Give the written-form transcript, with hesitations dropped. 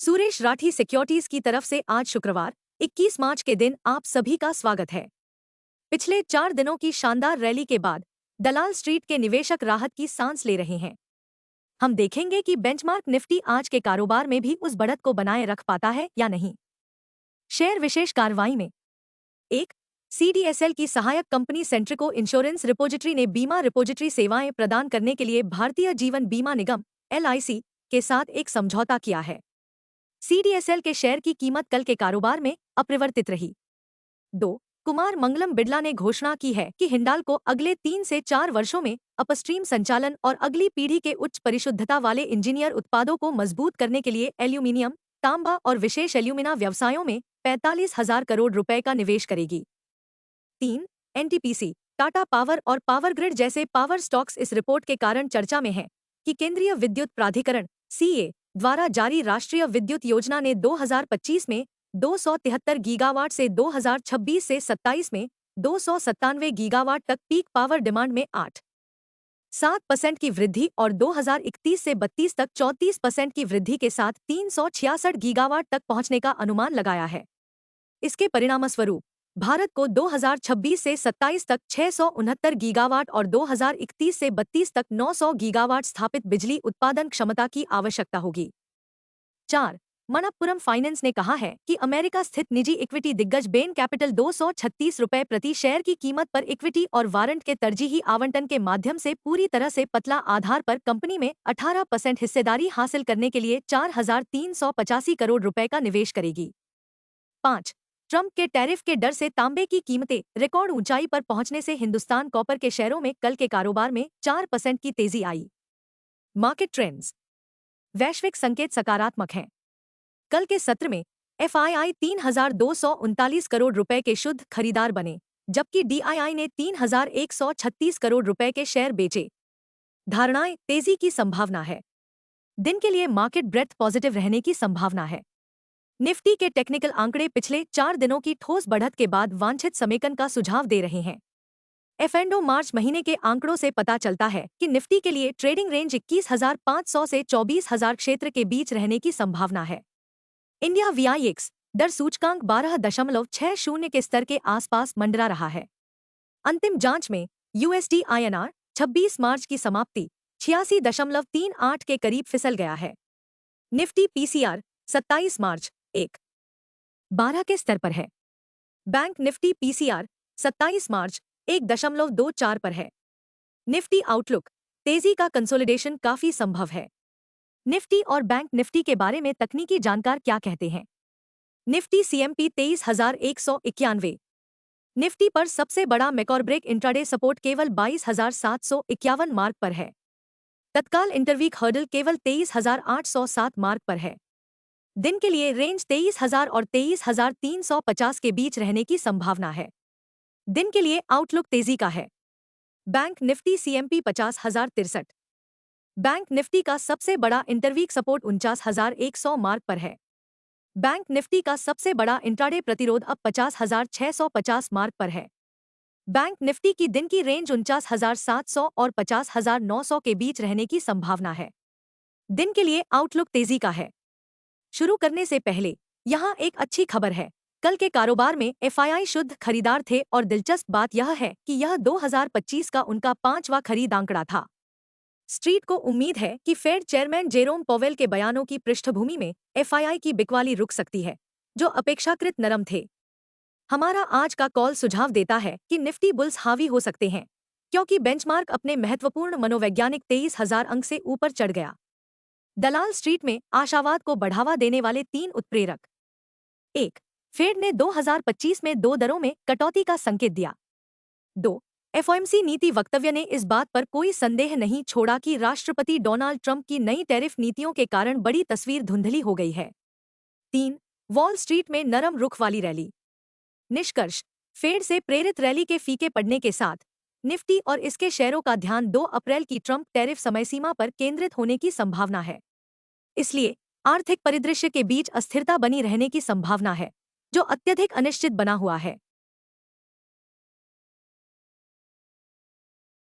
Suresh Rathi securities की तरफ से आज शुक्रवार 21 मार्च के दिन आप सभी का स्वागत है। पिछले 4 दिनों की शानदार रैली के बाद दलाल स्ट्रीट के निवेशक राहत की सांस ले रहे हैं। हम देखेंगे कि बेंचमार्क निफ्टी आज के कारोबार में भी उस बढ़त को बनाए रख पाता है या नहीं। शेयर विशेष कार्रवाई में एक सीडीएसएल की सहायक कंपनी सेंट्रिको इंश्योरेंस रिपोजिटरी ने बीमा रिपोजिटरी सेवाएं प्रदान करने के लिए भारतीय जीवन बीमा निगम LIC के साथ एक समझौता किया है। सीडीएसएल के शेयर की कीमत कल के कारोबार में अपरिवर्तित रही। 2. कुमार मंगलम बिड़ला ने घोषणा की है कि हिंडाल्को अगले 3 से 4 वर्षों में अपस्ट्रीम संचालन और अगली पीढ़ी के उच्च परिशुद्धता वाले इंजीनियर उत्पादों को मजबूत करने के लिए एल्यूमीनियम, तांबा और विशेष एल्यूमिना व्यवसायों में 45,000 करोड़ रुपए का निवेश करेगी। 3. एनटीपीसी, टाटा पावर और पावर ग्रिड जैसे पावर स्टॉक्स इस रिपोर्ट के कारण चर्चा में हैं कि केंद्रीय विद्युत प्राधिकरण CEA द्वारा जारी राष्ट्रीय विद्युत योजना ने 2025 में 273 गीगावाट से 2026 से 27 में 297 गीगावाट तक पीक पावर डिमांड में 8.7% की वृद्धि और 2031 से 32 तक 34% की वृद्धि के साथ 366 गीगावाट तक पहुंचने का अनुमान लगाया है। इसके परिणामस्वरूप भारत को 2026 से 27 तक 669 गीगावाट और 2031 से 32 तक 900 गीगावाट स्थापित बिजली उत्पादन क्षमता की आवश्यकता होगी। 4. मनप्पुरम फाइनेंस ने कहा है कि अमेरिका स्थित निजी इक्विटी दिग्गज बेन कैपिटल 236 रुपये प्रति शेयर की कीमत पर इक्विटी और वारंट के तरजीही आवंटन के माध्यम से पूरी तरह से पतला आधार पर कंपनी में 18% हिस्सेदारी हासिल करने के लिए 4,385 करोड़ रुपए का निवेश करेगी। 5. ट्रंप के टैरिफ के डर से तांबे की कीमतें रिकॉर्ड ऊंचाई पर पहुंचने से हिंदुस्तान कॉपर के शेयरों में कल के कारोबार में 4% की तेजी आई। Market trends. वैश्विक संकेत सकारात्मक हैं। कल के सत्र में FII 3,239 करोड़ रुपए के शुद्ध खरीदार बने, जबकि DII ने 3,136 करोड़ रुपए के शेयर बेचे। धारणाएं, तेजी की संभावना है। दिन के लिए मार्केट ब्रेथ पॉजिटिव रहने की संभावना है। निफ्टी के टेक्निकल आंकड़े पिछले 4 दिनों की ठोस बढ़त के बाद वांछित समेकन का सुझाव दे रहे हैं। F&O मार्च महीने के आंकड़ों से पता चलता है कि निफ्टी के लिए ट्रेडिंग रेंज 21,500 से 24,000 क्षेत्र के बीच रहने की संभावना है। इंडिया VIX डर सूचकांक 12.60 के स्तर के आसपास मंडरा रहा है। अंतिम जांच में USD INR 26 मार्च की समाप्ति 86.38 के करीब फिसल गया है। निफ्टी PCR 27 मार्च 1.12 के स्तर पर है। बैंक निफ्टी PCR 27 मार्च 1.24 पर है। निफ्टी आउटलुक, तेजी का कंसोलिडेशन काफी संभव है। निफ्टी और बैंक निफ्टी के बारे में तकनीकी जानकार क्या कहते हैं। Nifty CMP 23,191। निफ्टी पर सबसे बड़ा मैकॉरब्रेक इंट्राडे सपोर्ट केवल 22,751 मार्क पर है। तत्काल इंटरवीक हर्डल केवल 23,807 मार्क पर है। दिन के लिए रेंज 23,000 और 23,350 के बीच रहने की संभावना है। दिन के लिए आउटलुक तेजी का है। Bank Nifty CMP 50,063। Bank Nifty का सबसे बड़ा इंटरवीक सपोर्ट 49,100 मार्क पर है। बैंक निफ्टी का सबसे बड़ा इंट्राडे प्रतिरोध अब 50,650 मार्क पर है। बैंक निफ्टी की दिन की रेंज 49,700 और 50,900 के बीच रहने की संभावना है। दिन के लिए आउटलुक तेजी का है। शुरू करने से पहले यहाँ एक अच्छी खबर है। कल के कारोबार में FII शुद्ध खरीदार थे और दिलचस्प बात यह है कि यह 2025 का उनका 5वां खरीद आंकड़ा था। स्ट्रीट को उम्मीद है कि फेड चेयरमैन जेरोम पॉवेल के बयानों की पृष्ठभूमि में FII की बिकवाली रुक सकती है, जो अपेक्षाकृत नरम थे। हमारा आज का कॉल सुझाव देता है कि निफ्टी बुल्स हावी हो सकते हैं, क्योंकि बेंचमार्क अपने महत्वपूर्ण मनोवैज्ञानिक 23,000 अंक से ऊपर चढ़ गया। दलाल स्ट्रीट में आशावाद को बढ़ावा देने वाले 3 उत्प्रेरक। 1. फेड ने 2025 में 2 दरों में कटौती का संकेत दिया। 2. FOMC नीति वक्तव्य ने इस बात पर कोई संदेह नहीं छोड़ा कि राष्ट्रपति डोनाल्ड ट्रंप की नई टैरिफ नीतियों के कारण बड़ी तस्वीर धुंधली हो गई है। 3. वॉल स्ट्रीट में नरम रुख वाली रैली। निष्कर्ष, फेड से प्रेरित रैली के फीके पड़ने के साथ निफ्टी और इसके शेयरों का ध्यान 2 अप्रैल की ट्रंप टैरिफ समयसीमा पर केंद्रित होने की संभावना है। इसलिए आर्थिक परिदृश्य के बीच अस्थिरता बनी रहने की संभावना है, जो अत्यधिक अनिश्चित बना हुआ है।